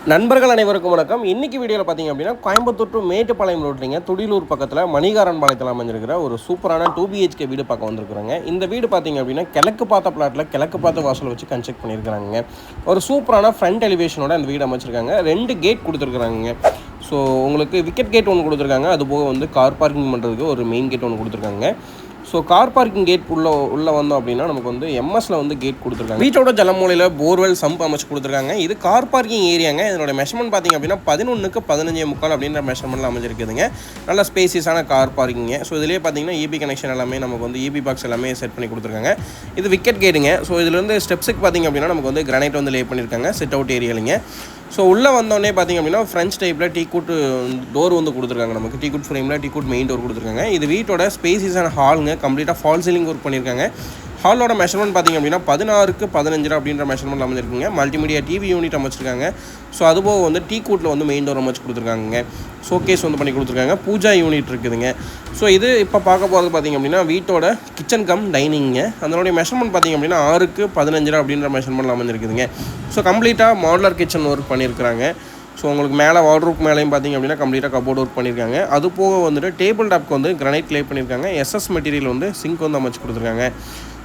நண்பர்கள் அனைவருக்கும் வணக்கம். இன்றைக்கி வீடியோவில் பார்த்தீங்க அப்படின்னா கோயம்புத்தூர் டு மேட்டுப்பாளையம் ரோட்லிங்க துடிலூர் பக்கத்தில் மணிகாரன் பாளையத்தில் அமைஞ்சிருக்கிற ஒரு சூப்பரான 2BHK வீடு பார்க்க வந்திருக்குறாங்க. இந்த வீடு பார்த்தீங்க அப்படின்னா கிழக்கு பார்த்த பிளாட்டில் கிழக்கு பார்த்த வாசல் வச்சு கன்ஸ்ட்ரக்ட் பண்ணியிருக்கிறாங்க. ஒரு சூப்பரான ஃப்ரண்ட் எலிவேஷனோட அந்த வீடு அமைச்சிருக்காங்க. 2 கேட் கொடுத்துருக்குறாங்க. ஸோ உங்களுக்கு விக்கெட் கேட் ஒன்று கொடுத்துருக்காங்க. அதுபோக வந்து கார் பார்க்கிங் பண்ணுறதுக்கு ஒரு மெயின் கேட் ஒன்று கொடுத்துருக்காங்க. ஸோ கார் பார்க்கிங் கேட் உள்ளே வந்தோம் அப்படின்னா நமக்கு வந்து எம்எஸ்ல வந்து கேட் கொடுத்துருக்காங்க. வீட்டோட ஜலமூலையில் போர்வெல் சம்ப் அமைச்சு கொடுத்துருக்காங்க. இது கார் பார்க்கிங் ஏரியாங்க. இதனோட மெஷர்மெண்ட் பார்த்தீங்க அப்படின்னா 11க்கு 15.75 அப்படின்ற மெஷர்மெண்ட்டில் அமைஞ்சிருக்குதுங்க. நல்ல ஸ்பேசியஸான கார் பார்க்கிங்க. ஸோ இதிலே பார்த்தீங்கன்னா இபி கனெக்ஷன் எல்லாமே நமக்கு வந்து இபி பாக்ஸ் எல்லாமே செட் பண்ணி கொடுத்துருக்காங்க. இது விக்கெட் கேட்டுங்க. ஸோ இதுலேருந்து ஸ்டெப்ஸுக்கு பார்த்தீங்க அப்படின்னா நமக்கு வந்து கிரானைட் வந்து லே பண்ணியிருக்காங்க சிட் அவுட் ஏரியாலிங்க. ஸோ உள்ளே வந்தோடனே பார்த்திங்க அப்படின்னா ஃப்ரெஞ்ச் டைப்பில் டீக்குட் டோர் வந்து கொடுத்துருக்காங்க. நமக்கு டீக்குட் ஃப்ரேமில் டீக்குட் மெயின் டோர் கொடுத்துருக்காங்க. இது வீட்டோட ஸ்பேசியஸான ஹாலுங்க. கம்ப்ளீட்டாக ஃபால் சீலிங் ஒர்க் பண்ணியிருக்காங்க. ஹாலோட மெஷர்மெண்ட் பார்த்திங்க அப்படின்னா 16க்கு 15 அப்படின்ற மெஷர்மெண்ட் அமைச்சிருக்குங்க. மல்டிமீடியா டிவி யூனிட் அமைச்சிருக்காங்க. ஸோ அதுபோக வந்து டீக்குட்டில் வந்து மெயின் டோர் அமைச்சு கொடுத்துருக்காங்க. ஷோகேஸ் வந்து பண்ணி கொடுத்துருக்காங்க. பூஜா யூனிட் இருக்குதுங்க. ஸோ இது இப்போ பார்க்க போகிறது பார்த்திங்க அப்படின்னா வீட்டோட கிச்சன் கம் டைனிங்க. அதனுடைய மெஷர்மெண்ட் பார்த்திங்க அப்படின்னா 6க்கு 15 அப்படின்ற மெஷர்மெண்ட் அமைஞ்சிருக்குதுங்க. ஸோ கம்ப்ளீட்டாக மாடுலர் கிச்சன் ஒர்க் பண்ணியிருக்கிறாங்க. ஸோ உங்களுக்கு மேலே வார்ட்ரூப் மேலேயும் பார்த்திங்க அப்படின்னா கம்ப்ளீட்டாக கபோர்ட் ஒர்க் பண்ணியிருக்காங்க. அது போக வந்துட்டு டேபிள் டாப்க்கு வந்து கிரானைட் லே பண்ணியிருக்காங்க. எஸ்எஸ் மெட்டீரியல் வந்து சிங்க் வந்து அமைச்சு கொடுத்துருக்காங்க.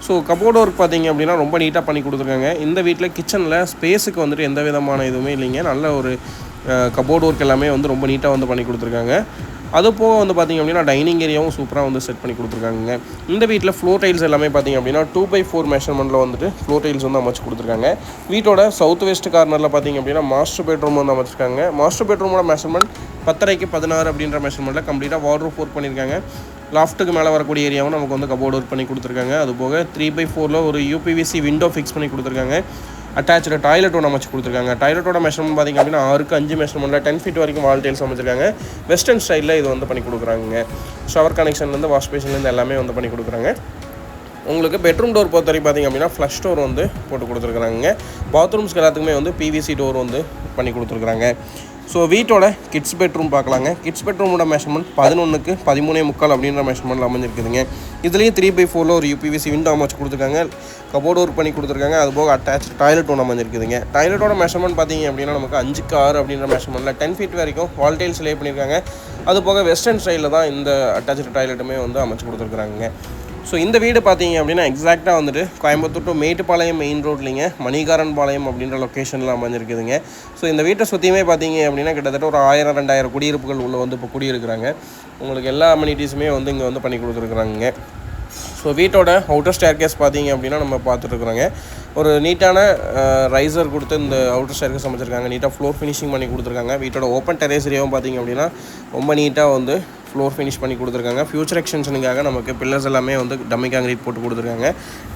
ஸோ கபோர்ட் ஒர்க் பார்த்திங்க அப்படின்னா ரொம்ப நீட்டாக பண்ணி கொடுத்துருக்காங்க. இந்த வீட்டில் கிச்சனில் ஸ்பேஸுக்கு வந்துட்டு எந்த விதமான இதுவுமே இல்லைங்க. நல்ல ஒரு கபோர்ட் ஒர்க் எல்லாமே வந்து ரொம்ப நீட்டாக வந்து பண்ணி கொடுத்துருக்காங்க. அது போக வந்து பார்த்திங்க அப்படின்னா டைனிங் ஏரியாவும் சூப்பராக வந்து செட் பண்ணி கொடுத்துருக்காங்க. இந்த வீட்டில் ஃப்ளோர் டைல்ஸ் எல்லாமே பார்த்திங்க அப்படின்னா 2/4 மெஷர்மெண்ட்டில் வந்துட்டு ஃப்ளோர் டைல்ஸ் வந்து அமைச்சு கொடுத்துருக்காங்க. வீட்டோட சவுத் வெஸ்ட் கார்னரில் பார்த்திங்க அப்படின்னா மாஸ்டர் பெட்ரூம் வந்து அமைச்சிருக்காங்க. மாஸ்டர் பெட்ரூமோட மெஷர்மெண்ட் 10.5க்கு 16 அப்படின்ற மெஷர்மெண்ட்டில் கம்ப்ளீட்டாக வார்ட்ரூப் ஒர்க் பண்ணியிருக்காங்க. லாஃப்ட்டுக்கு மேலே வரக்கூடிய ஏரியாவும் நமக்கு வந்து கபோர்ட் ஒர்க் பண்ணி கொடுத்துருக்காங்க. அது போக 3/4 ஒரு யூபிவிசி விண்டோ ஃபிக்ஸ் பண்ணி கொடுத்துருக்காங்க. அட்டாச்சு டாய்லெட் ஒன்று அமைச்சு கொடுத்துருக்காங்க. டாய்லெட்டோட மெஷர்மெண்ட் பார்த்திங்க அப்படின்னா 6க்கு 5 மெஷர்மெண்ட்டில் 10 ஃபீட் வரைக்கும் வால் டைல்ஸ் அமைச்சிருக்காங்க. வெஸ்டர்ன் ஸ்டைலில் இது வந்து பண்ணி கொடுக்குறாங்க. ஷவர் கனெக்ஷன்லேருந்து வாஷ் பேஷன்லேருந்து எல்லாமே வந்து பண்ணி கொடுக்குறாங்க. உங்களுக்கு பெட்ரூம் டோர் பொறுத்த வரைக்கும் பார்த்திங்க அப்படின்னா ஃப்ளஷ் டோர் வந்து போட்டு கொடுத்துருக்குறாங்க. பாத்ரூம்ஸ்க்கு எல்லாத்துக்குமே வந்து பிவிசி டோர் வந்து பண்ணி கொடுத்துருக்குறாங்க. ஸோ வீட்டோட கிட்ஸ் பெட்ரூம் பார்க்கலாங்க. கிட்ஸ் பெட்ரூமோட மெஷர்மெண்ட் 11க்கு 13.75 அப்படின்ற மெஷர்மெண்ட்டில் அமைஞ்சிருக்குதுங்க. இதுலேயும் 3/4 ஒரு யூபிவிசி விண்டோ அமைச்சு கொடுத்துருக்காங்க. கபோர்டு ஒர்க் பண்ணி கொடுத்துருக்காங்க. அதுபோக அட்டாச் டாய்லெட் ஒன்று அமைஞ்சிருக்குதுங்க. டாய்லெட்டோட மெஷர்மெண்ட் பார்த்திங்க அப்படின்னா நமக்கு 5க்கு 6 அப்படின்ற மெஷர்மெண்ட்டில் 10 ஃபீட் வரைக்கும் வால் டைல்ஸ் லே பண்ணியிருக்காங்க. அதுபோக வெஸ்டர்ன் ஸ்டைலில் தான் இந்த அட்டாச்சு டாய்லெட்டுமே வந்து அமைச்சு கொடுத்துருக்குறாங்க. ஸோ இந்த வீடு பார்த்தீங்க அப்படின்னா எக்ஸாக்டாக வந்துட்டு கோயம்புத்தூர் டு மேட்டுப்பாளையம் மெயின் ரோட்லிங்க மணிகாரன் பாளையம் அப்படின்ற லொக்கேஷனில் அமைஞ்சிருக்குதுங்க. ஸோ இந்த வீட்டை சுற்றியுமே பார்த்தீங்க அப்படின்னா கிட்டத்தட்ட ஒரு 1000-2000 குடியிருப்புகள் உள்ள வந்து இப்போ குடியிருக்கிறாங்க. உங்களுக்கு எல்லா அமெனிட்டிஸுமே வந்து இங்கே வந்து பண்ணி கொடுத்துருக்குறாங்க. ஸோ வீட்டோட அவுட்டர் ஸ்டேர்கேஸ் பார்த்தீங்க அப்படின்னா நம்ம பார்த்துட்ருக்குறோங்க. ஒரு நீட்டான ரைசர் கொடுத்து இந்த அவுட்டர் ஸ்டேர்கேஸ் அமைச்சிருக்காங்க. நீட்டாக ஃப்ளோர் ஃபினிஷிங் பண்ணி கொடுத்துருக்காங்க. வீட்டோட ஓப்பன் டெரேஸ் ஏரியாவும் பார்த்தீங்க அப்படின்னா ரொம்ப நீட்டாக வந்து ஃப்ளோர் ஃபினிஷ் பண்ணி கொடுத்துருக்காங்க. ஃபியூச்சர் எக்ஸ்டென்ஷனுக்காக நமக்கு பில்லர்ஸ் எல்லாமே வந்து டம்மி காங்கிரீட் போட்டு கொடுத்துருக்காங்க.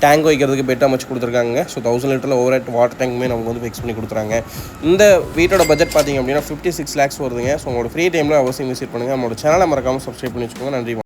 டேங்க் வைக்கிறதுக்கு பெட் அமைச்சு கொடுத்துருக்காங்க. ஸோ 1000 லிட்டரில் ஓவர் ஹெட் வாட்டர் டேங்க்குமே நமக்கு வந்து ஃபிக்ஸ் பண்ணி கொடுத்துறாங்க. இந்த வீட்டோட பட்ஜெட் பார்த்திங்க அப்படின்னா 56 lakhs வருதுங்க. ஸோ உங்களோட ஃப்ரீ டைமில் அவசியம் விசிட் பண்ணுங்கள். நம்மளோட சேனலை மறக்காமல் சப்ஸ்கிரைப் பண்ணி வச்சுக்கோங்க. நன்றி.